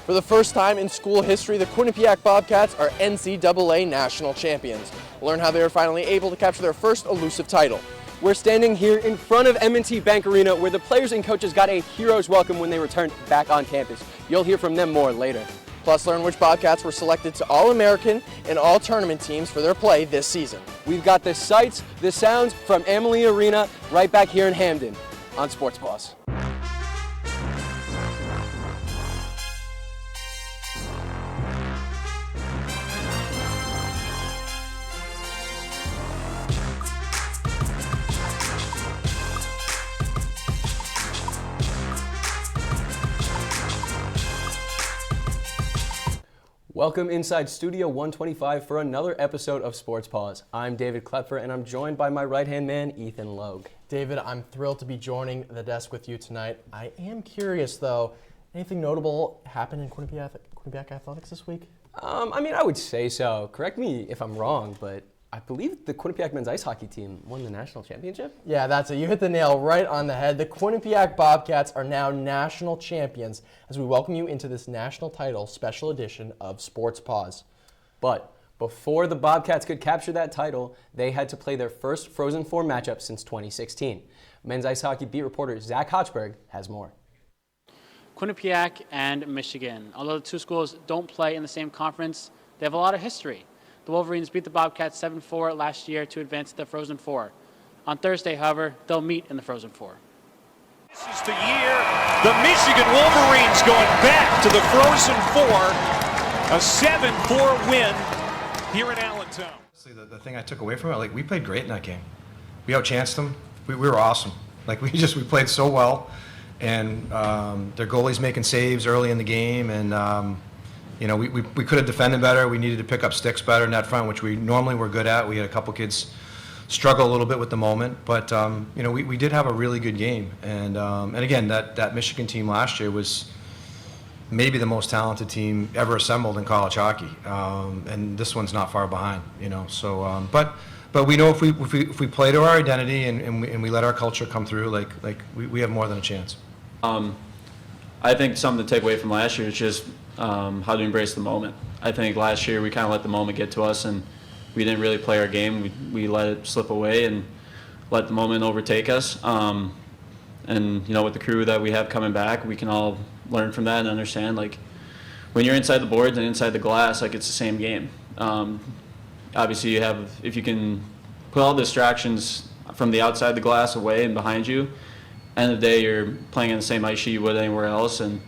For the first time in school history, the Quinnipiac Bobcats are NCAA national champions. Learn how they were finally able to capture their first elusive title. We're standing here in front of M&T Bank Arena where the players and coaches got a hero's welcome when they returned back on campus. You'll hear from them more later. Plus, learn which Bobcats were selected to All-American and All-Tournament teams for their play this season. We've got the sights, the sounds from Amalie Arena right back here in Hamden on Sports Paws. Welcome inside Studio 125 for another episode of Sports Paws. I'm David Klepfer, and I'm joined by my right-hand man, Ethan Logue. David, I'm thrilled to be joining the desk with you tonight. I am curious, though, anything notable happened in Quinnipiac athletics this week? I would say so. Correct me if I'm wrong, but I believe the Quinnipiac men's ice hockey team won the national championship. Yeah, that's it. You hit the nail right on the head. The Quinnipiac Bobcats are now national champions as we welcome you into this national title special edition of Sports Paws. But before the Bobcats could capture that title, they had to play their first Frozen Four matchup since 2016. Men's ice hockey beat reporter Zach Hochberg has more. Quinnipiac and Michigan. Although the two schools don't play in the same conference, they have a lot of history. The Wolverines beat the Bobcats 7-4 last year to advance to the Frozen Four. On Thursday, however, they'll meet in the Frozen Four. This is the year the Michigan Wolverines going back to the Frozen Four. A 7-4 win here in Allentown. The thing I took away from it, we played great in that game. We outchanced them. We were awesome. We played so well, and their goalies making saves early in the game, and we could have defended better. We needed to pick up sticks better in that front, which we normally were good at. We had a couple kids struggle a little bit with the moment, but we did have a really good game. And again, that Michigan team last year was maybe the most talented team ever assembled in college hockey, and this one's not far behind. So but we know if we play to our identity and we let our culture come through, we have more than a chance. I think something to take away from last year is just how to embrace the moment. I think last year we kind of let the moment get to us and we didn't really play our game. We let it slip away and let the moment overtake us. And with the crew that we have coming back, we can all learn from that and understand when you're inside the boards and inside the glass, it's the same game. Obviously, if you can put all the distractions from the outside the glass away and behind you, end of the day you're playing on the same ice sheet you would anywhere else, and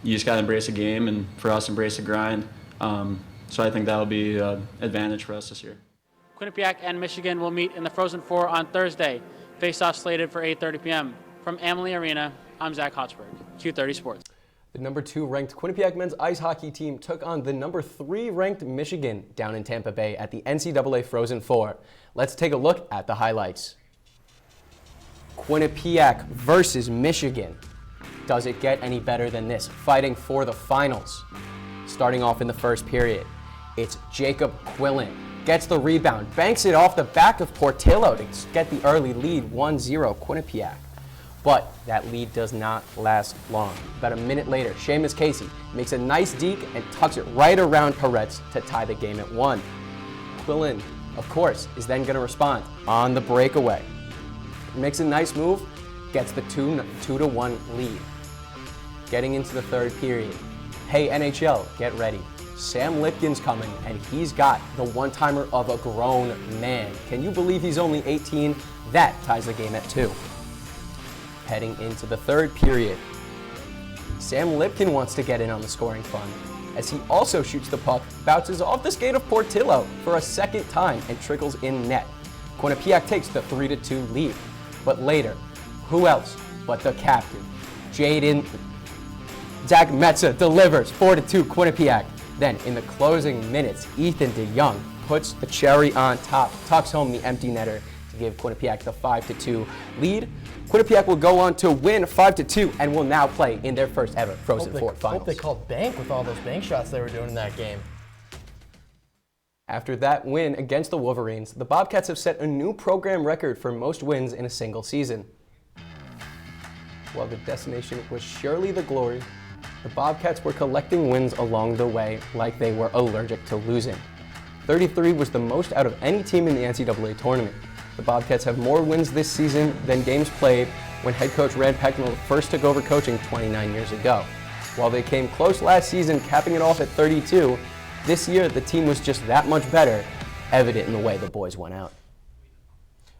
you just got to embrace the game, and for us, embrace the grind. So I think that'll be an advantage for us this year. Quinnipiac and Michigan will meet in the Frozen Four on Thursday. Face-off slated for 8:30 p.m. From Amalie Arena, I'm Zach Hochberg, Q30 Sports. The number 2 ranked Quinnipiac men's ice hockey team took on the number 3 ranked Michigan down in Tampa Bay at the NCAA Frozen Four. Let's take a look at the highlights. Quinnipiac versus Michigan. Does it get any better than this? Fighting for the finals. Starting off in the first period, it's Jacob Quillen. Gets the rebound, banks it off the back of Portillo to get the early lead, 1-0 Quinnipiac. But that lead does not last long. About a minute later, Seamus Casey makes a nice deke and tucks it right around Peretz to tie the game at 1. Quillen, of course, is then going to respond on the breakaway. Makes a nice move, gets the 2-1 lead. Getting into the third period. Hey, NHL, get ready. Sam Lipkin's coming, and he's got the one-timer of a grown man. Can you believe he's only 18? That ties the game at 2. Heading into the third period. Sam Lipkin wants to get in on the scoring fun, as he also shoots the puck, bounces off the skate of Portillo for a second time, and trickles in net. Quinnipiac takes the 3-2 lead. But later, who else but the captain, Zach Metza delivers 4-2 Quinnipiac. Then in the closing minutes, Ethan DeYoung puts the cherry on top, tucks home the empty netter to give Quinnipiac the 5-2 lead. Quinnipiac will go on to win 5-2 and will now play in their first ever Frozen Four finals. Hope they called bank with all those bank shots they were doing in that game. After that win against the Wolverines, the Bobcats have set a new program record for most wins in a single season. While the destination was surely the glory, the Bobcats were collecting wins along the way like they were allergic to losing. 33 was the most out of any team in the NCAA tournament. The Bobcats have more wins this season than games played when head coach Rand Pecknold first took over coaching 29 years ago. While they came close last season, capping it off at 32, this year the team was just that much better, evident in the way the boys went out.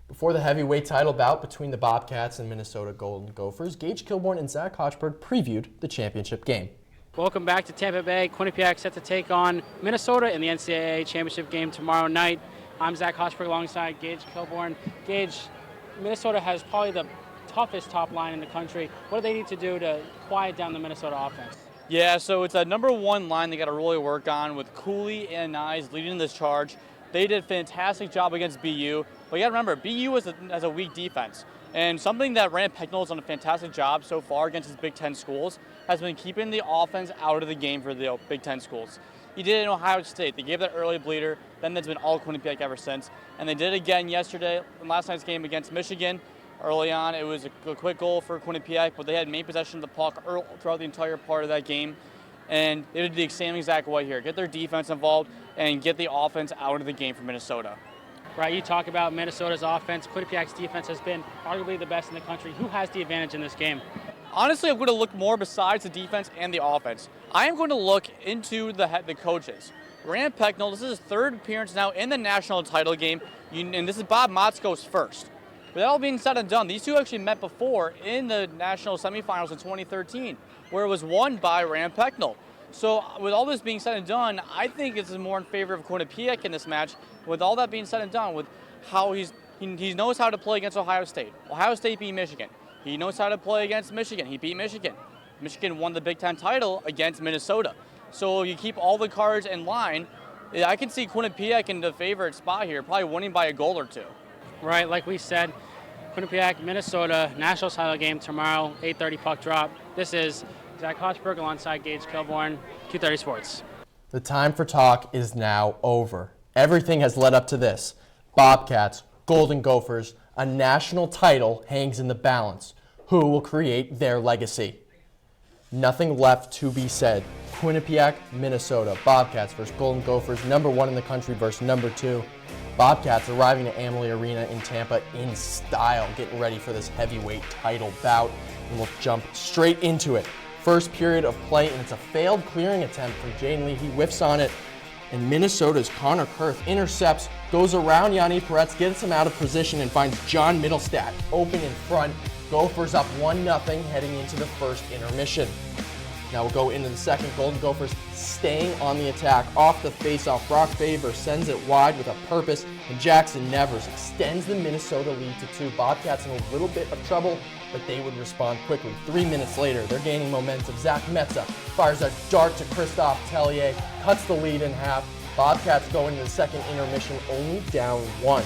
Before the heavyweight title bout between the Bobcats and Minnesota Golden Gophers, Gage Kilborn and Zach Hochberg previewed the championship game. Welcome back to Tampa Bay. Quinnipiac set to take on Minnesota in the NCAA championship game tomorrow night. I'm Zach Hochberg alongside Gage Kilborn. Gage, Minnesota has probably the toughest top line in the country. What do they need to do to quiet down the Minnesota offense? Yeah, so it's a number one line they got to really work on with Cooley and Nyes leading this charge. They did a fantastic job against BU, but you got to remember, BU has a weak defense. And something that Rand Pecknold's done a fantastic job so far against his Big Ten schools has been keeping the offense out of the game for the Big Ten schools. He did it in Ohio State. They gave that early bleeder. Then that's been all Quinnipiac ever since. And they did it again yesterday in last night's game against Michigan. Early on, it was a quick goal for Quinnipiac, but they had main possession of the puck throughout the entire part of that game. And they did the same exact way here. Get their defense involved and get the offense out of the game for Minnesota. Right, you talk about Minnesota's offense. Quinnipiac's defense has been arguably the best in the country. Who has the advantage in this game? Honestly, I'm going to look more besides the defense and the offense. I am going to look into the coaches. Rand Pecknold, this is his third appearance now in the national title game, and this is Bob Motzko's first. With that all being said and done, these two actually met before in the national semifinals in 2013, where it was won by Rand Pecknold. So with all this being said and done, I think this is more in favor of Quinnipiac in this match. With all that being said and done, with how he knows how to play against Ohio State. Ohio State beat Michigan. He knows how to play against Michigan. He beat Michigan. Michigan won the Big Ten title against Minnesota. So you keep all the cards in line. I can see Quinnipiac in the favorite spot here, probably winning by a goal or two. Right, like we said, Quinnipiac, Minnesota, national title game tomorrow, 8:30 puck drop. This is Zach Hochberg alongside Gage Kilborn, Q30 Sports. The time for talk is now over. Everything has led up to this. Bobcats, Golden Gophers, a national title hangs in the balance. Who will create their legacy? Nothing left to be said. Quinnipiac, Minnesota, Bobcats versus Golden Gophers, number 1 in the country versus number 2. Bobcats arriving at Amalie Arena in Tampa in style, getting ready for this heavyweight title bout, and we'll jump straight into it. First period of play, and it's a failed clearing attempt from Jaden Lee. He whiffs on it, and Minnesota's Connor Kurth intercepts, goes around Yanni Peretz, gets him out of position, and finds John Middlestat open in front. Gophers up 1-0 heading into the first intermission. Now we'll go into the second. Golden Gophers staying on the attack. Off the faceoff, Brock Faber sends it wide with a purpose, and Jackson Nevers extends the Minnesota lead to 2. Bobcats in a little bit of trouble, but they would respond quickly. 3 minutes later, they're gaining momentum. Zach Metza fires a dart to Christophe Tellier, cuts the lead in half. Bobcats go into the second intermission only down 1.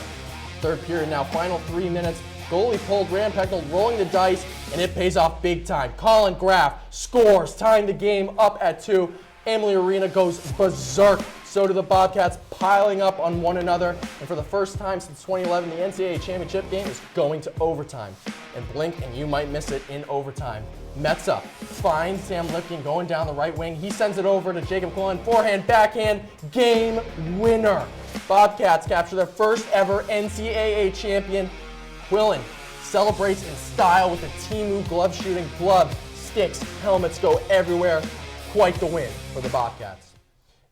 Third period now, final 3 minutes. Goalie pulled, Rand Pecknold rolling the dice, and it pays off big time. Colin Graff scores, tying the game up at 2. Amalie Arena goes berserk. So do the Bobcats, piling up on one another. And for the first time since 2011, the NCAA championship game is going to overtime. And blink and you might miss it in overtime. Metza finds Sam Lipkin going down the right wing. He sends it over to Jacob Quillen. Forehand, backhand, game winner. Bobcats capture their first ever NCAA champion. Quillen celebrates in style with the Timu glove shooting. Glove, sticks, helmets go everywhere. Quite the win for the Bobcats.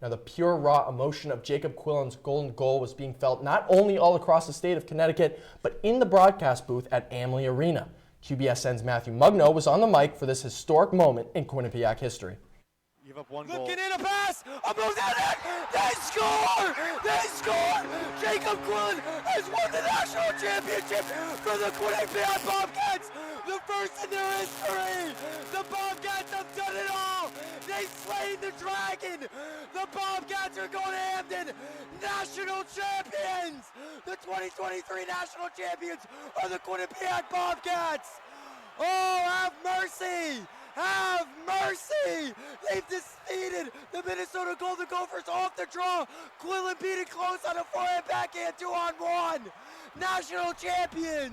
Now the pure raw emotion of Jacob Quillen's golden goal was being felt not only all across the state of Connecticut, but in the broadcast booth at Amalie Arena. QBSN's Matthew Mugno was on the mic for this historic moment in Quinnipiac history. Give up one goal. Looking in a pass, a move down it, they score! They score! Jacob Quillen has won the national championship for the Quinnipiac Bobcats, the first in their history! The Bobcats have done it all! They slayed the dragon! The Bobcats are going to Hampton, national champions! The 2023 national champions are the Quinnipiac Bobcats! Oh, have mercy! Have mercy! They've defeated the Minnesota Golden Gophers off the draw. Quillen beat it close on a forehand backhand 2-on-1. National champions!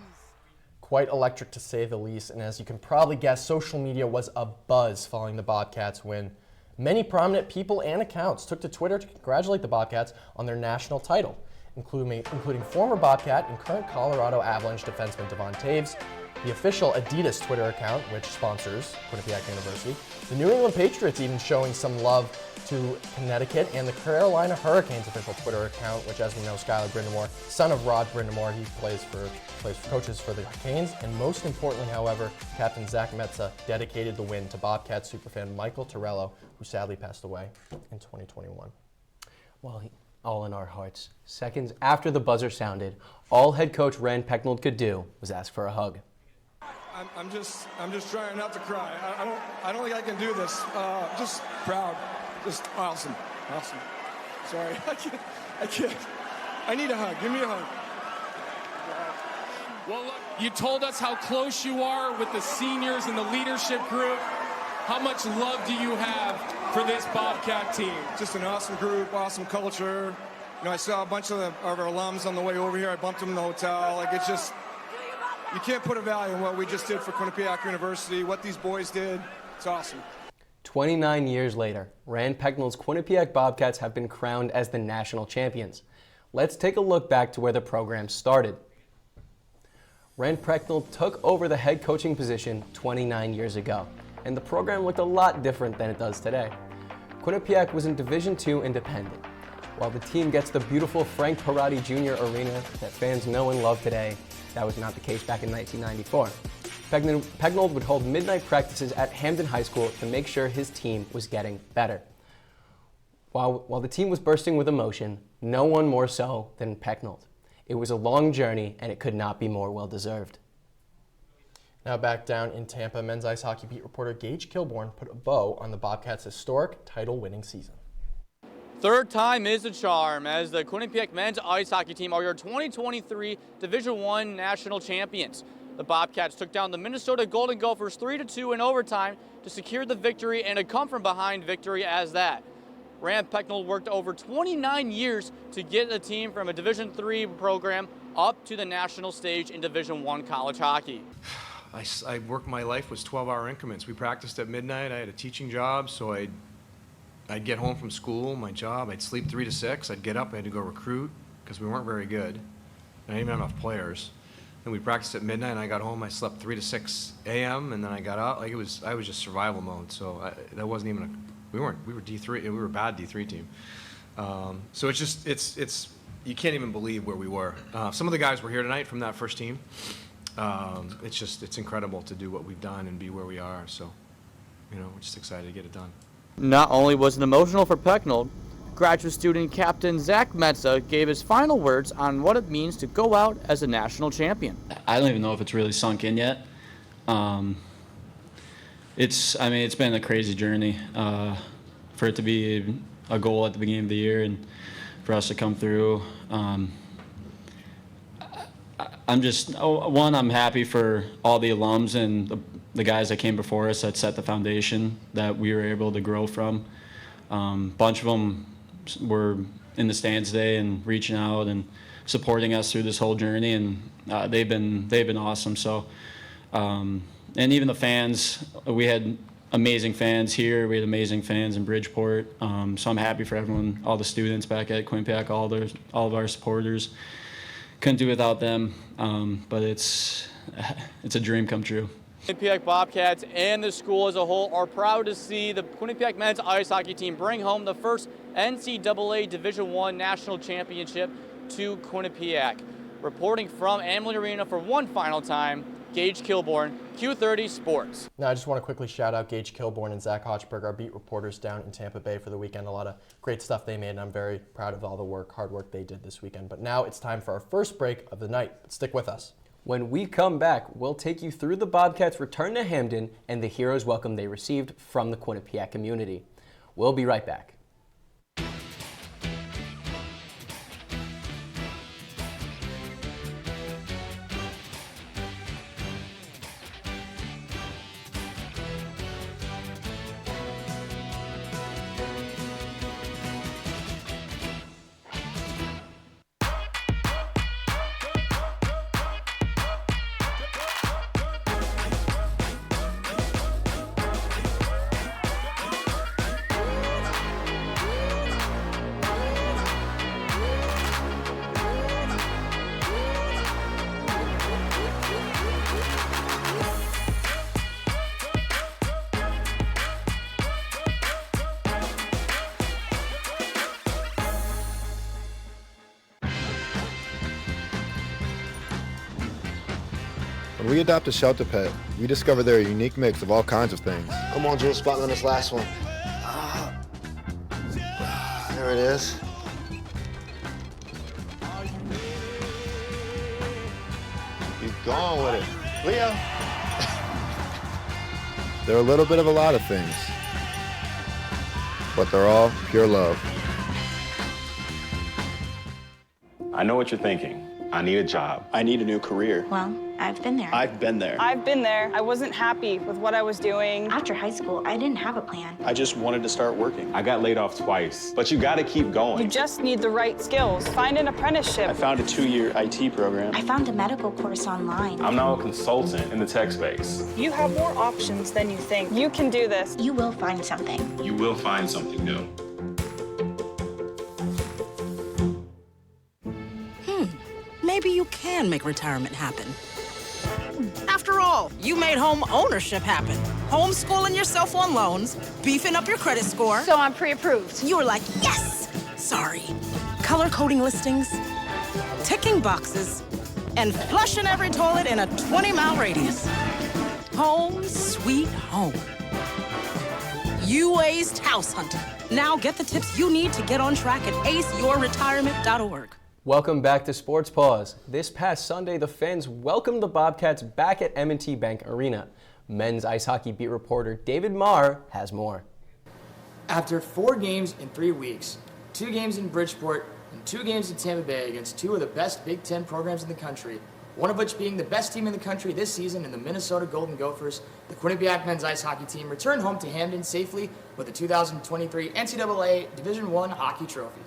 quite electric to say the least, and as you can probably guess, social media was abuzz following the Bobcats' win. Many prominent people and accounts took to Twitter to congratulate the Bobcats on their national title, including former Bobcat and current Colorado Avalanche defenseman Devon Taves, the official Adidas Twitter account, which sponsors Quinnipiac University, the New England Patriots even showing some love to Connecticut, and the Carolina Hurricanes official Twitter account, which, as we know, Skylar Brindamore, son of Rod Brindamore, he plays for coaches for the Canes, and most importantly, however, Captain Zach Metza dedicated the win to Bobcat superfan Michael Torello, who sadly passed away in 2021. Well, all in our hearts. Seconds after the buzzer sounded, all head coach Rand Pecknold could do was ask for a hug. I'm just trying not to cry. I don't think I can do this. Just proud. Just awesome. Sorry, I can't. I need a hug. Give me a hug. Well, look, you told us how close you are with the seniors and the leadership group. How much love do you have for this Bobcat team? Just an awesome group, awesome culture. You know, I saw a bunch of our alums on the way over here. I bumped them in the hotel. Like, it's just, you can't put a value on what we just did for Quinnipiac University, what these boys did. It's awesome. 29 years later, Rand Pecknold's Quinnipiac Bobcats have been crowned as the national champions. Let's take a look back to where the program started. Rand Pecknold took over the head coaching position 29 years ago, and the program looked a lot different than it does today. Quinnipiac was in Division II independent. While the team gets the beautiful Frank Perotti Jr. arena that fans know and love today, that was not the case back in 1994. Pecknold would hold midnight practices at Hamden High School to make sure his team was getting better. While the team was bursting with emotion, no one more so than Pecknold. It was a long journey, and it could not be more well-deserved. Now back down in Tampa, men's ice hockey beat reporter Gage Kilborn put a bow on the Bobcats' historic title-winning season. Third time is the charm, as the Quinnipiac men's ice hockey team are your 2023 Division I national champions. The Bobcats took down the Minnesota Golden Gophers 3-2 in overtime to secure the victory, and a come-from-behind victory as that. Rand Pecknold worked over 29 years to get the team from a Division III program up to the national stage in Division I college hockey. I worked, my life was 12-hour increments. We practiced at midnight. I had a teaching job, so I'd get home from school, my job, I'd sleep 3 to 6. I'd get up, I had to go recruit because we weren't very good. I didn't even have enough players. And we practiced at midnight, and I got home, I slept 3 to 6 a.m., and then I got out. Like, I was just survival mode, so that wasn't even we were D3, we were a bad D3 team. So it's you can't even believe where we were. Some of the guys were here tonight from that first team. It's incredible to do what we've done and be where we are. So, you know, we're just excited to get it done. Not only was it emotional for Pecknold, graduate student captain Zach Metza gave his final words on what it means to go out as a national champion. I don't even know if it's really sunk in yet. It's been a crazy journey for it to be a goal at the beginning of the year and for us to come through. I'm happy for all the alums and the guys that came before us that set the foundation that we were able to grow from. Bunch of them were in the stands today and reaching out and supporting us through this whole journey, and they've been awesome. So, and even the fans, we had amazing fans here. We had amazing fans in Bridgeport. So I'm happy for everyone, all the students back at Quinnipiac, all of our supporters. Couldn't do without them, but it's a dream come true. Quinnipiac Bobcats and the school as a whole are proud to see the Quinnipiac men's ice hockey team bring home the first NCAA Division I national championship to Quinnipiac. Reporting from Amalie Arena for one final time, Gage Kilborn, Q30 Sports. Now, I just want to quickly shout out Gage Kilborn and Zach Hochberg, our beat reporters down in Tampa Bay for the weekend. A lot of great stuff they made, and I'm very proud of all the hard work they did this weekend. But now it's time for our first break of the night. Stick with us. When we come back, we'll take you through the Bobcats' return to Hamden and the hero's welcome they received from the Quinnipiac community. We'll be right back. When we adopt a shelter pet, we discover they're a unique mix of all kinds of things. Come on, Jules, spot me on this last one. There it is. Keep going with it. Leo. They're a little bit of a lot of things, but they're all pure love. I know what you're thinking. I need a job. I need a new career. Well, I've been there. I've been there. I've been there. I wasn't happy with what I was doing. After high school, I didn't have a plan. I just wanted to start working. I got laid off twice, but you gotta keep going. You just need the right skills. Find an apprenticeship. I found a 2-year IT program. I found a medical course online. I'm now a consultant in the tech space. You have more options than you think. You can do this. You will find something. You will find something new. Maybe you can make retirement happen. After all, you made home ownership happen. Homeschooling yourself on loans, beefing up your credit score. So I'm pre-approved. You were like, yes! Sorry. Color coding listings, ticking boxes, and flushing every toilet in a 20-mile radius. Home sweet home. You aced house hunting. Now get the tips you need to get on track at aceyourretirement.org. Welcome back to Sports Paws. This past Sunday, the fans welcomed the Bobcats back at M&T Bank Arena. Men's ice hockey beat reporter David Marr has more. After 4 games in 3 weeks, 2 games in Bridgeport and 2 games in Tampa Bay against 2 of the best Big Ten programs in the country, one of which being the best team in the country this season in the Minnesota Golden Gophers, the Quinnipiac men's ice hockey team returned home to Hamden safely with the 2023 NCAA Division I hockey trophy.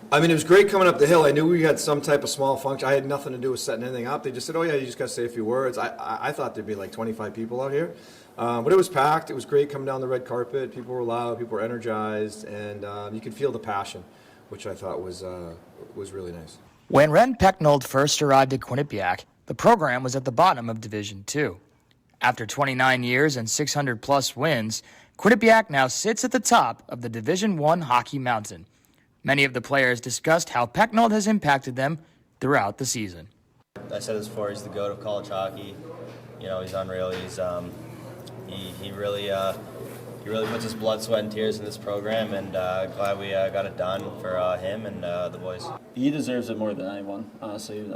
I mean, it was great coming up the hill. I knew we had some type of small function. I had nothing to do with setting anything up. They just said, oh, yeah, you just got to say a few words. I thought there'd be like 25 people out here. But it was packed. It was great coming down the red carpet. People were loud. People were energized. And you could feel the passion, which I thought was really nice. When Ren Pecknold first arrived at Quinnipiac, the program was at the bottom of Division II. After 29 years and 600-plus wins, Quinnipiac now sits at the top of the Division I hockey mountain. Many of the players discussed how Pecknold has impacted them throughout the season. I said this before, he's the GOAT of college hockey. You know, he's unreal. He's he really puts his blood, sweat, and tears in this program, and glad we got it done for him and the boys. He deserves it more than anyone, honestly.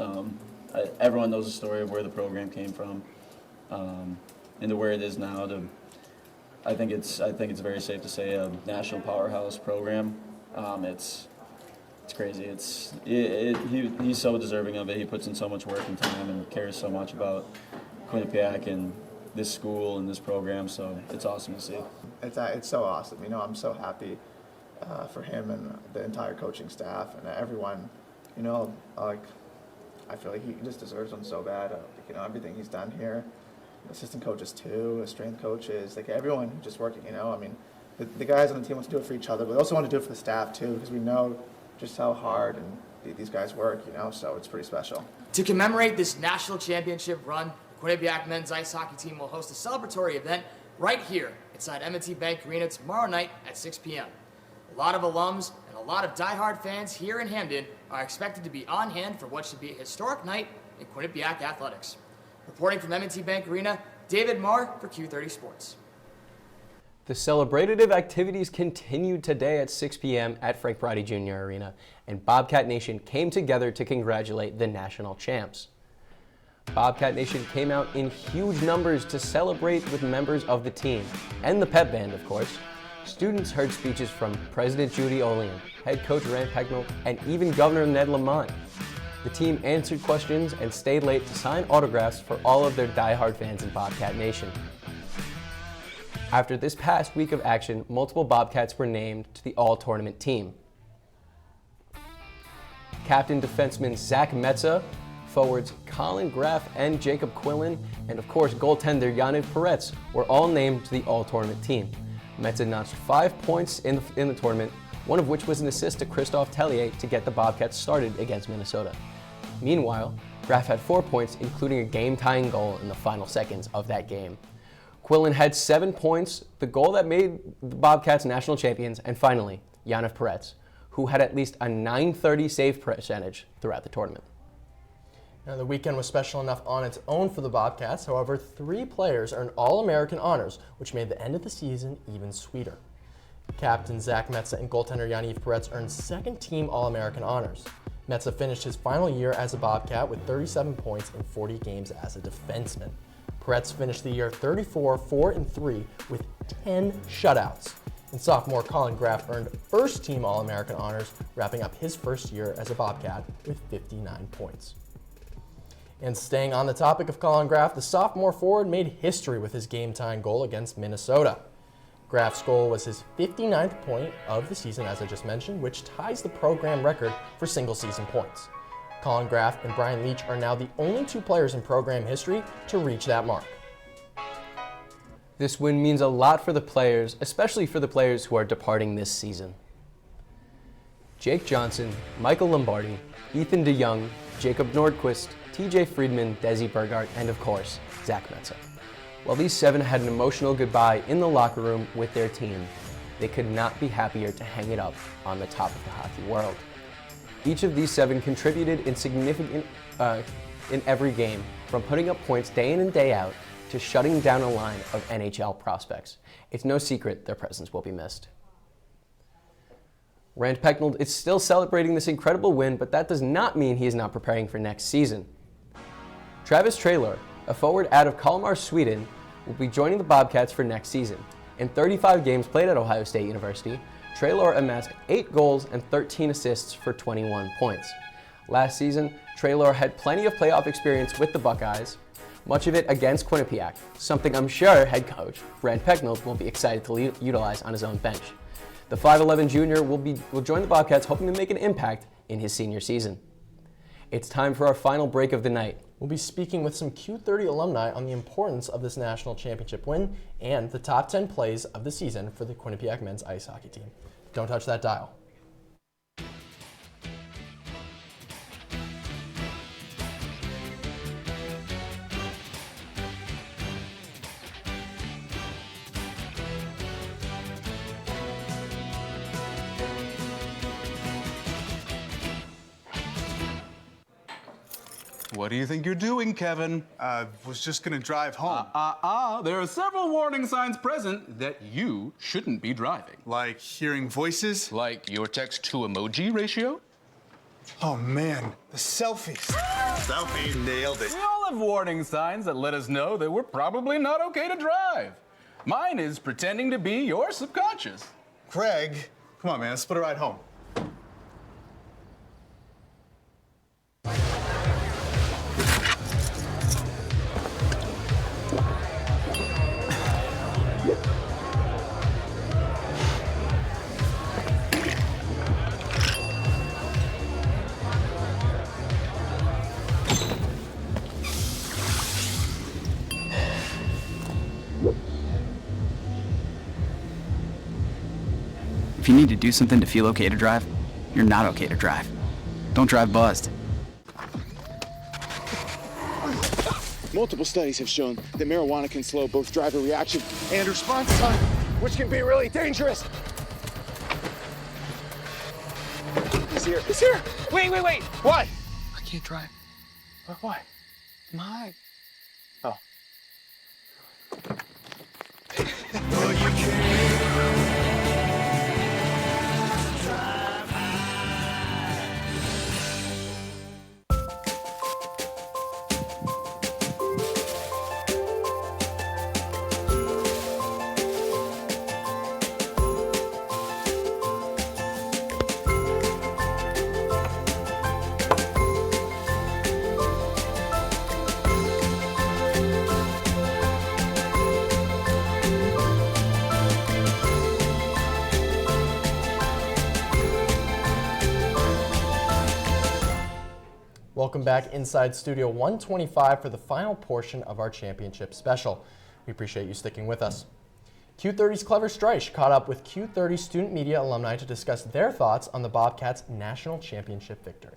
Everyone knows the story of where the program came from, and to where it is now. I think it's very safe to say a national powerhouse program. It's crazy. He's so deserving of it. He puts in so much work and time and cares so much about Quinnipiac and this school and this program. So it's awesome to see. It's so awesome. You know, I'm so happy for him and the entire coaching staff and everyone. You know, like I feel like he just deserves them so bad. You know, everything he's done here. Assistant coaches too, strength coaches, like everyone just working. You know, I mean. The guys on the team want to do it for each other, but they also want to do it for the staff too, because we know just how hard and these guys work, you know, so it's pretty special. To commemorate this national championship run, the Quinnipiac men's ice hockey team will host a celebratory event right here inside M&T Bank Arena tomorrow night at 6 p.m. A lot of alums and a lot of diehard fans here in Hamden are expected to be on hand for what should be a historic night in Quinnipiac athletics. Reporting from M&T Bank Arena, David Marr for Q30 Sports. The celebrative activities continued today at 6 p.m. at Frank Brady Jr. Arena, and Bobcat Nation came together to congratulate the national champs. Bobcat Nation came out in huge numbers to celebrate with members of the team, and the pep band, of course. Students heard speeches from President Judy Olean, head coach Rand Pecknold, and even Governor Ned Lamont. The team answered questions and stayed late to sign autographs for all of their diehard fans in Bobcat Nation. After this past week of action, multiple Bobcats were named to the all-tournament team. Captain defenseman Zach Metza, forwards Colin Graff and Jacob Quillen, and of course goaltender Yaniv Peretz were all named to the all-tournament team. Metza notched 5 points in the tournament, one of which was an assist to Christophe Tellier to get the Bobcats started against Minnesota. Meanwhile, Graff had 4 points, including a game-tying goal in the final seconds of that game. Quillen had 7 points, the goal that made the Bobcats national champions, and finally, Yaniv Peretz, who had at least a .930 save percentage throughout the tournament. Now, the weekend was special enough on its own for the Bobcats. However, 3 players earned All-American honors, which made the end of the season even sweeter. Captain Zach Metza and goaltender Yaniv Peretz earned second-team All-American honors. Metza finished his final year as a Bobcat with 37 points in 40 games as a defenseman. Peretz finished the year 34-4-3 with 10 shutouts. And sophomore Colin Graff earned first-team All-American honors, wrapping up his first year as a Bobcat with 59 points. And staying on the topic of Colin Graff, the sophomore forward made history with his game-tying goal against Minnesota. Graff's goal was his 59th point of the season, as I just mentioned, which ties the program record for single-season points. Colin Graff and Brian Leach are now the only 2 players in program history to reach that mark. This win means a lot for the players, especially for the players who are departing this season. Jake Johnson, Michael Lombardi, Ethan DeYoung, Jacob Nordquist, TJ Friedman, Desi Burgart, and of course, Zach Metza. While these 7 had an emotional goodbye in the locker room with their team, they could not be happier to hang it up on the top of the hockey world. Each of these 7 contributed in every game, from putting up points day in and day out to shutting down a line of NHL prospects. It's no secret their presence will be missed. Rand Pecknold is still celebrating this incredible win, but that does not mean he is not preparing for next season. Travis Traylor, a forward out of Kalmar, Sweden, will be joining the Bobcats for next season. In 35 games played at Ohio State University, Traylor amassed 8 goals and 13 assists for 21 points. Last season, Traylor had plenty of playoff experience with the Buckeyes, much of it against Quinnipiac, something I'm sure head coach Rand Pecknold will be excited to utilize on his own bench. The 5'11 junior will join the Bobcats, hoping to make an impact in his senior season. It's time for our final break of the night. We'll be speaking with some Q30 alumni on the importance of this national championship win and the top 10 plays of the season for the Quinnipiac men's ice hockey team. Don't touch that dial. What do you think you're doing, Kevin? Was just gonna drive home. There are several warning signs present that you shouldn't be driving. Like hearing voices? Like your text-to-emoji ratio? Oh man, the selfies. Selfie, nailed it. We all have warning signs that let us know that we're probably not okay to drive. Mine is pretending to be your subconscious. Craig, come on man, let's split a ride home. If you need to do something to feel okay to drive, you're not okay to drive. Don't drive buzzed. Multiple studies have shown that marijuana can slow both driver reaction and response time, which can be really dangerous. He's here. He's here. Wait. What? I can't drive. Why? My. Oh. Welcome back inside Studio 125 for the final portion of our championship special. We appreciate you sticking with us. Q30's Clever Streich caught up with Q30 student media alumni to discuss their thoughts on the Bobcats' national championship victory.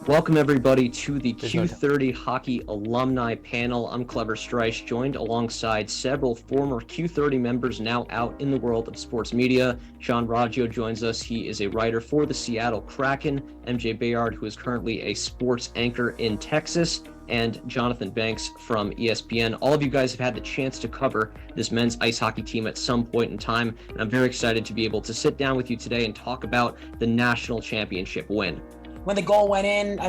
Welcome everybody to the Q30 Hockey Alumni Panel. I'm Clever Strice, joined alongside several former Q30 members now out in the world of sports media. John Raggio joins us. He is a writer for the Seattle Kraken. MJ Bayard, who is currently a sports anchor in Texas, and Jonathan Banks from ESPN. All of you guys have had the chance to cover this men's ice hockey team at some point in time, and I'm very excited to be able to sit down with you today and talk about the national championship win. When the goal went in,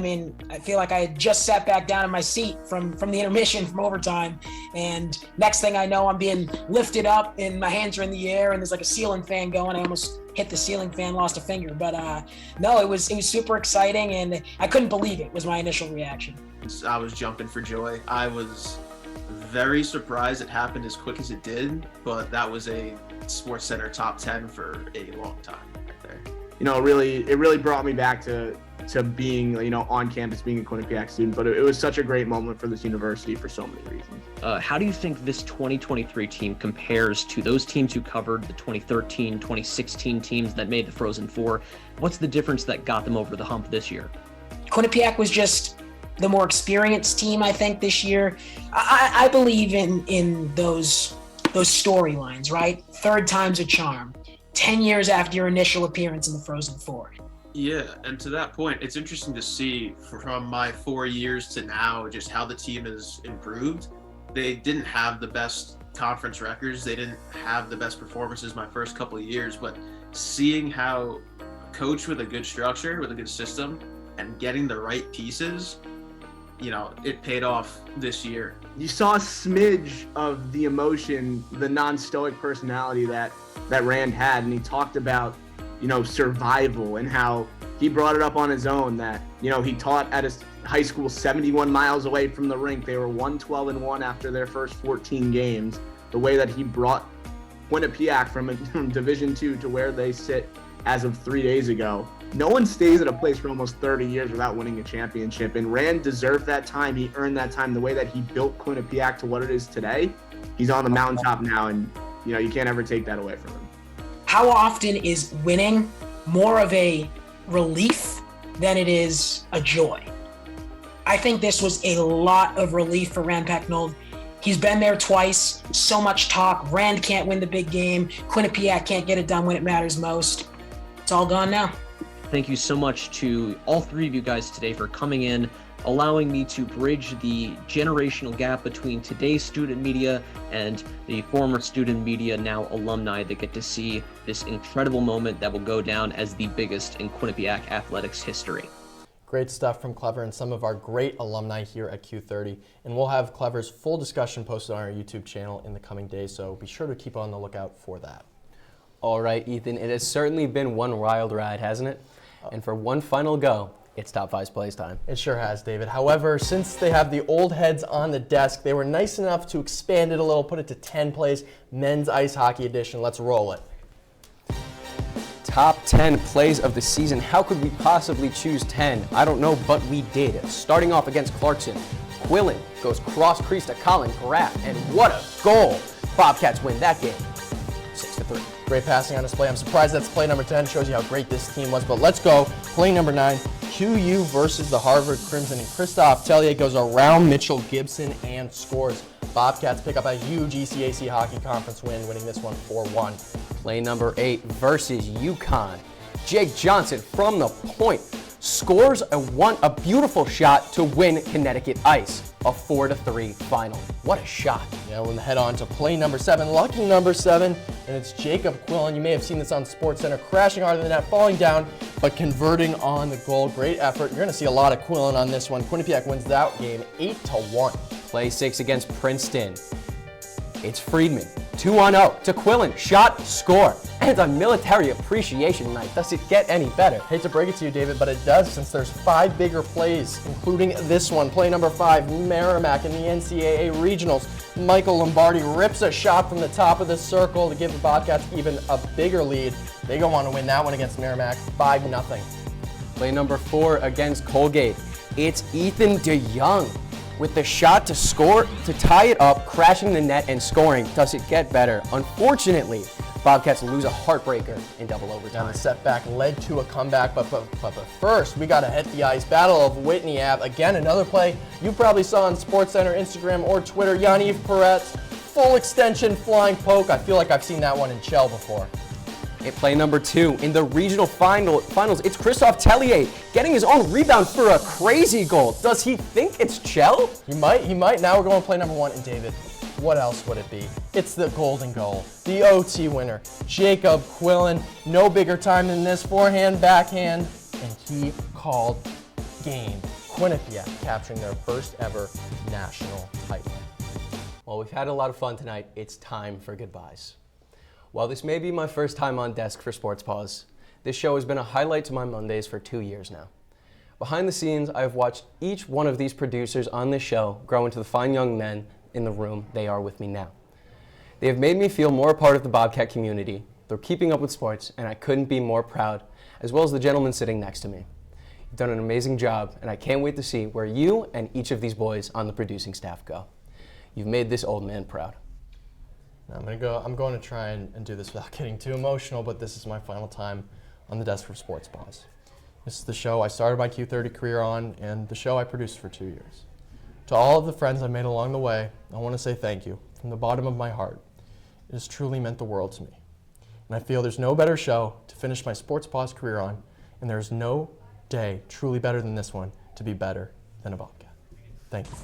I feel like I had just sat back down in my seat from the intermission, from overtime. And next thing I know, I'm being lifted up and my hands are in the air and there's like a ceiling fan going. I almost hit the ceiling fan, lost a finger. But no, it was super exciting and I couldn't believe it was my initial reaction. I was jumping for joy. I was very surprised it happened as quick as it did, but that was a SportsCenter top 10 for a long time right there. It really brought me back to being, on campus, being a Quinnipiac student, but it was such a great moment for this university for so many reasons. How do you think this 2023 team compares to those teams who covered the 2013, 2016 teams that made the Frozen Four? What's the difference that got them over the hump this year? Quinnipiac was just the more experienced team, I think, this year. I believe in those storylines, right? Third time's a charm. 10 years after your initial appearance in the Frozen Four. Yeah, and to that point, it's interesting to see from my 4 years to now just how the team has improved. They didn't have the best conference records. They didn't have the best performances my first couple of years, but seeing how a coach with a good structure, with a good system, and getting the right pieces, it paid off this year. You saw a smidge of the emotion, the non-stoic personality that Rand had, and he talked about survival and how he brought it up on his own that, he taught at his high school 71 miles away from the rink. They were 1-12-1 after their first 14 games. The way that he brought Quinnipiac from Division II to where they sit as of 3 days ago. No one stays at a place for almost 30 years without winning a championship, and Rand deserved that time. He earned that time. The way that he built Quinnipiac to what it is today, he's on the mountaintop now, and, you can't ever take that away from him. How often is winning more of a relief than it is a joy? I think this was a lot of relief for Rand Pecknold. He's been there twice, so much talk. Rand can't win the big game. Quinnipiac can't get it done when it matters most. It's all gone now. Thank you so much to all three of you guys today for coming in, allowing me to bridge the generational gap between today's student media and the former student media, now alumni, that get to see this incredible moment that will go down as the biggest in Quinnipiac athletics history. Great stuff from Clever and some of our great alumni here at Q30. And we'll have Clever's full discussion posted on our YouTube channel in the coming days, so be sure to keep on the lookout for that. All right, Ethan, it has certainly been one wild ride, hasn't it? And for one final go, it's Top 5's Plays time. It sure has, David. However, since they have the old heads on the desk, they were nice enough to expand it a little, put it to 10 plays, men's ice hockey edition. Let's roll it. Top 10 plays of the season. How could we possibly choose 10? I don't know, but we did. Starting off against Clarkson, Quillen goes cross-crease to Colin Graff, and what a goal! Bobcats win that game, 6-3. Great passing on display. I'm surprised that's play number 10. Shows you how great this team was. But let's go. Play number 9, QU versus the Harvard Crimson. And Christophe Tellier goes around Mitchell Gibson and scores. Bobcats pick up a huge ECAC Hockey Conference win, winning this one 4-1. Play number 8 versus UConn. Jake Johnson from the point scores a beautiful shot to win Connecticut Ice. A 4-3 final. What a shot. Yeah, we'll head on to play number 7, lucky number 7, and it's Jacob Quillen. You may have seen this on SportsCenter, crashing harder than that, falling down, but converting on the goal. Great effort. You're going to see a lot of Quillen on this one. Quinnipiac wins that game 8-1. Play 6 against Princeton. It's Friedman, 2-0 to Quillen, shot, score. And it's a military appreciation night. Does it get any better? Hate to break it to you, David, but it does, since there's 5 bigger plays, including this one. Play number 5, Merrimack in the NCAA Regionals. Michael Lombardi rips a shot from the top of the circle to give the Bobcats even a bigger lead. They go on to win that one against Merrimack, 5-0. Play number 4 against Colgate. It's Ethan DeYoung with the shot to score, to tie it up, crashing the net and scoring. Does it get better? Unfortunately, Bobcats lose a heartbreaker in double overtime. And the setback led to a comeback, but first, we got to hit the ice. Battle of Whitney Ave. Again, another play you probably saw on SportsCenter, Instagram, or Twitter. Yaniv Peretz, full extension flying poke. I feel like I've seen that one in Chell before. At play number 2, in the regional finals, it's Christophe Tellier getting his own rebound for a crazy goal. Does he think it's Chell? He might. Now we're going to play number 1, and David, what else would it be? It's the golden goal, the OT winner, Jacob Quillen. No bigger time than this, forehand, backhand, and he called game. Quinnipiac capturing their first ever national title. Well, we've had a lot of fun tonight. It's time for goodbyes. While this may be my first time on desk for Sports Paws, this show has been a highlight to my Mondays for 2 years now. Behind the scenes, I have watched each one of these producers on this show grow into the fine young men in the room they are with me now. They have made me feel more a part of the Bobcat community. They're keeping up with sports, and I couldn't be more proud, as well as the gentleman sitting next to me. You've done an amazing job, and I can't wait to see where you and each of these boys on the producing staff go. You've made this old man proud. I'm going to try and do this without getting too emotional, but this is my final time on the desk for Sports Paws. This is the show I started my Q30 career on, and the show I produced for 2 years. To all of the friends I made along the way, I want to say thank you from the bottom of my heart. It has truly meant the world to me. And I feel there's no better show to finish my Sports Paws career on, and there's no day truly better than this one to be better than a Bobcat. Thank you.